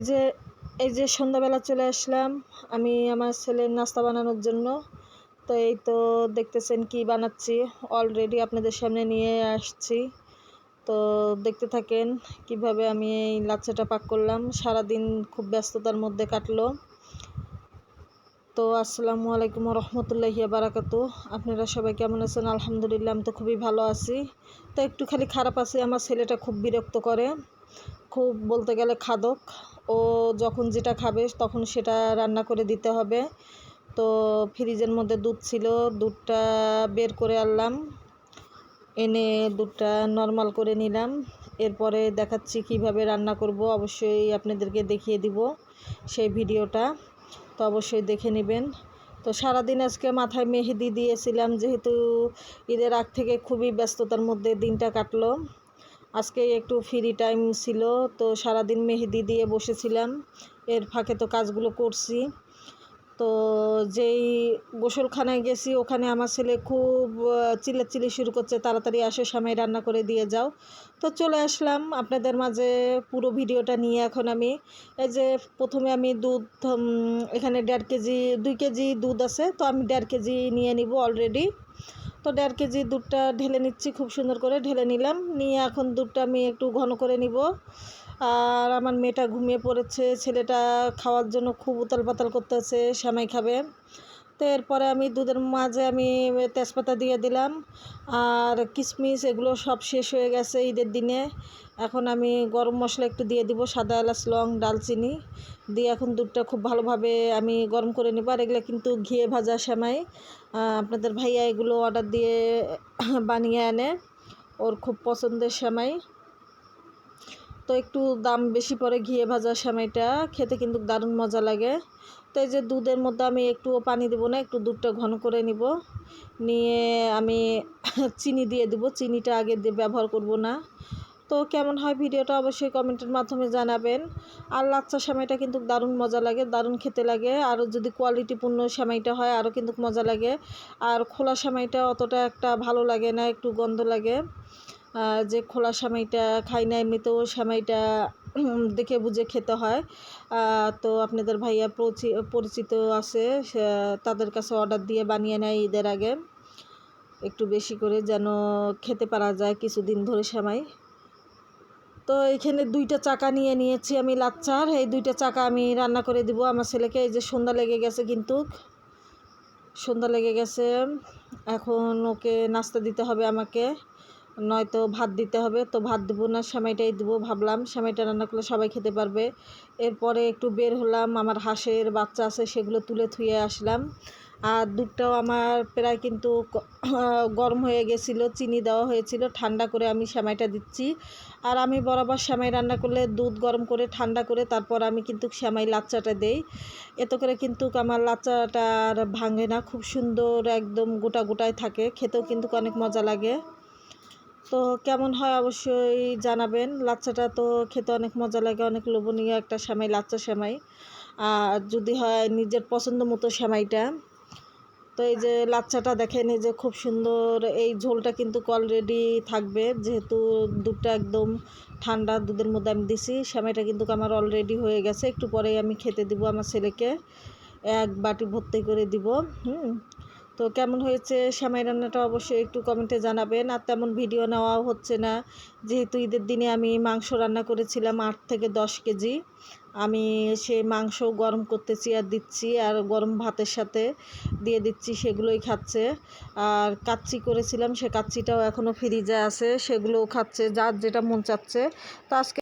যে এই যে সন্ধ্যাবেলা চলে আসলাম আমি আমার ছেলের নাস্তা বানানোর জন্য। তো এই তো দেখতেছেন কি বানাচ্ছি, অলরেডি আপনাদের সামনে নিয়ে আসছি। তো দেখতে থাকেন কিভাবে আমি এই লাচ্ছাটা পাক করলাম। সারাদিন খুব ব্যস্ততার মধ্যে কাটলো। তো আসসালামু আলাইকুম রহমতুল্লাহি বারাকাতু। আপনারা সবাই কেমন আছেন? আলহামদুলিল্লাহ, আমি তো খুবই ভালো আছি। তো একটু খালি খারাপ আছে, আমার ছেলেটা খুব বিরক্ত করে, খুব বলতে গেলে খাদক। ও যখন যেটা খাবে তখন সেটা রান্না করে দিতে হবে। তো ফ্রিজের মধ্যে দুধ ছিল, দুধটা বের করে আনলাম, এনে দুধটা নর্মাল করে নিলাম। এরপরে দেখাচ্ছি কিভাবে রান্না করব, অবশ্যই আপনাদেরকে দেখিয়ে দিব সেই ভিডিওটা, তো অবশ্যই দেখে নেবেন। তো সারাদিন আজকে মাথায় মেহেদি দিয়েছিলাম, যেহেতু ঈদের আগ থেকে খুবই ব্যস্ততার মধ্যে দিনটা কাটলো। আজকে একটু ফ্রি টাইম ছিল, তো সারাদিন মেহেদি দিয়ে বসেছিলাম, এর ফাঁকে তো কাজগুলো করছি। তো যেই গোসলখানায় গেছি ওখানে আমার ছেলে খুব চিল্লাচিল্লি শুরু করছে, তাড়াতাড়ি আসো স্বামী রান্না করে দিয়ে যাও। তো চলে আসলাম আপনাদের মাঝে পুরো ভিডিওটা নিয়ে। এখন আমি এই যে প্রথমে আমি দুধ, এখানে 2 কেজি দুধ আছে, তো আমি 1.5 কেজি নিয়ে নিব অলরেডি। তো 1.5 কেজি দুধটা ঢেলে নিচ্ছি, খুব সুন্দর করে ঢেলে নিলাম। নিয়ে এখন দুধটা আমি একটু ঘন করে নিব। আর আমার মেয়েটা ঘুমিয়ে পড়েছে, ছেলেটা খাওয়ার জন্য খুব উতাল পাতাল করতেছে, সেমাই খাবে। তো এরপরে আমি দুধের মাঝে আমি তেজপাতা দিয়ে দিলাম, আর কিশমিশ এগুলো সব শেষ হয়ে গেছে ঈদের দিনে। এখন আমি গরম মশলা একটু দিয়ে দিব, সাদা এলাচ, লং, দালচিনি দিয়ে এখন দুধটা খুব ভালোভাবে আমি গরম করে নেব। আর এগুলো কিন্তু ঘিয়ে ভাজা সেমাই, আপনাদের ভাইয়া এগুলো অর্ডার দিয়ে বানিয়ে আনে, ওর খুব পছন্দের সেমাই। তো একটু দাম বেশি পড়ে ঘিয়ে ভাজা সেমাইটা, খেতে কিন্তু দারুণ মজা লাগে। তো এই যে দুধের মধ্যে আমি একটুও পানি দেবো না, একটু দুধটা ঘন করে নিব, নিয়ে আমি চিনি দিয়ে দেবো। চিনিটা আগে দিয়ে ব্যবহার করব না। তো কেমন হয় ভিডিওটা অবশ্যই কমেন্টের মাধ্যমে জানাবেন। আর লাচ্ছা সেমাইটা কিন্তু দারুণ মজা লাগে, দারুণ খেতে লাগে। আরও যদি কোয়ালিটিপূর্ণ সেমাইটা হয় আরও কিন্তু মজা লাগে। আর খোলা সেমাইটা অতটা একটা ভালো লাগে না, একটু গন্ধ লাগে। যে খোলা সেমাইটা খাই না, এমনিতেও সেমাইটা দেখে বুঝে খেতে হয়। তো আপনাদের ভাইয়া পরিচিত আছে, তাদের কাছে অর্ডার দিয়ে বানিয়ে নেয় ঈদের আগে, একটু বেশি করে যেন খেতে পারা যায় কিছুদিন ধরে সেমাই। তো এখানে 2টা চাকা নিয়ে নিয়েছি আমি লাচ্চার, এই 2টা চাকা আমি রান্না করে দিব আমার ছেলেকে। এই যে সন্ধ্যা লেগে গেছে, কিন্তু সন্ধ্যা লেগে গেছে, এখন ওকে নাস্তা দিতে হবে আমাকে, নয়তো ভাত দিতে হবে। তো ভাত দেবো না, সেমাইটাই দেবো ভাবলাম, সেমাইটা রান্না করলে সবাই খেতে পারবে। এরপরে একটু বের হলাম, আমার হাঁসের বাচ্চা আছে সেগুলো তুলে থুয়ে আসলাম। আর দুধটাও আমার প্রায় কিন্তু গরম হয়ে গেছিলো, চিনি দেওয়া হয়েছিল, ঠান্ডা করে আমি সেমাইটা দিচ্ছি। আর আমি বরাবর সেমাই রান্না করলে দুধ গরম করে ঠান্ডা করে তারপর আমি কিন্তু সেমাই লাচ্চাটা দেই। এতে করে কিন্তু আমার লাচ্চাটা আর ভাঙে না, খুব সুন্দর একদম গোটা গোটায় থাকে, খেতেও কিন্তু অনেক মজা লাগে। তো কেমন হয় অবশ্যই জানাবেন। লাচ্চাটা তো খেতে অনেক মজা লাগে, অনেক লোভনীয় একটা সেমাই, লাচ্চা সেমাই। আর যদি হয় নিজের পছন্দ মতো সেমাইটা। তো এই যে লাচ্চাটা দেখেন, এই যে খুব সুন্দর, এই ঝোলটা কিন্তু অলরেডি থাকবে, যেহেতু দুধটা একদম ঠান্ডা দুধের মধ্যে আমি দিছি। সেমাইটা কিন্তু আমার অলরেডি হয়ে গেছে, একটু পরেই আমি খেতে দিব আমার ছেলেকে, 1 বাটি ভর্তি করে দিব। তো কেমন হয়েছে সেমাই রান্নাটা অবশ্যই একটু কমেন্টে জানাবেন। আর তেমন ভিডিও নেওয়াও হচ্ছে না, যেহেতু ঈদের দিনে আমি মাংস রান্না করেছিলাম 8 থেকে 10 কেজি। আমি সেই মাংস গরম করতেছি আর দিচ্ছি, আর গরম ভাতের সাথে দিয়ে দিচ্ছি, সেগুলোই খাচ্ছে। আর কাচ্চি করেছিলাম, সে কাচ্চিটাও এখনও ফ্রিজে আছে, সেগুলোও খাচ্ছে, যার যেটা মন চাচ্ছে। তো আজকে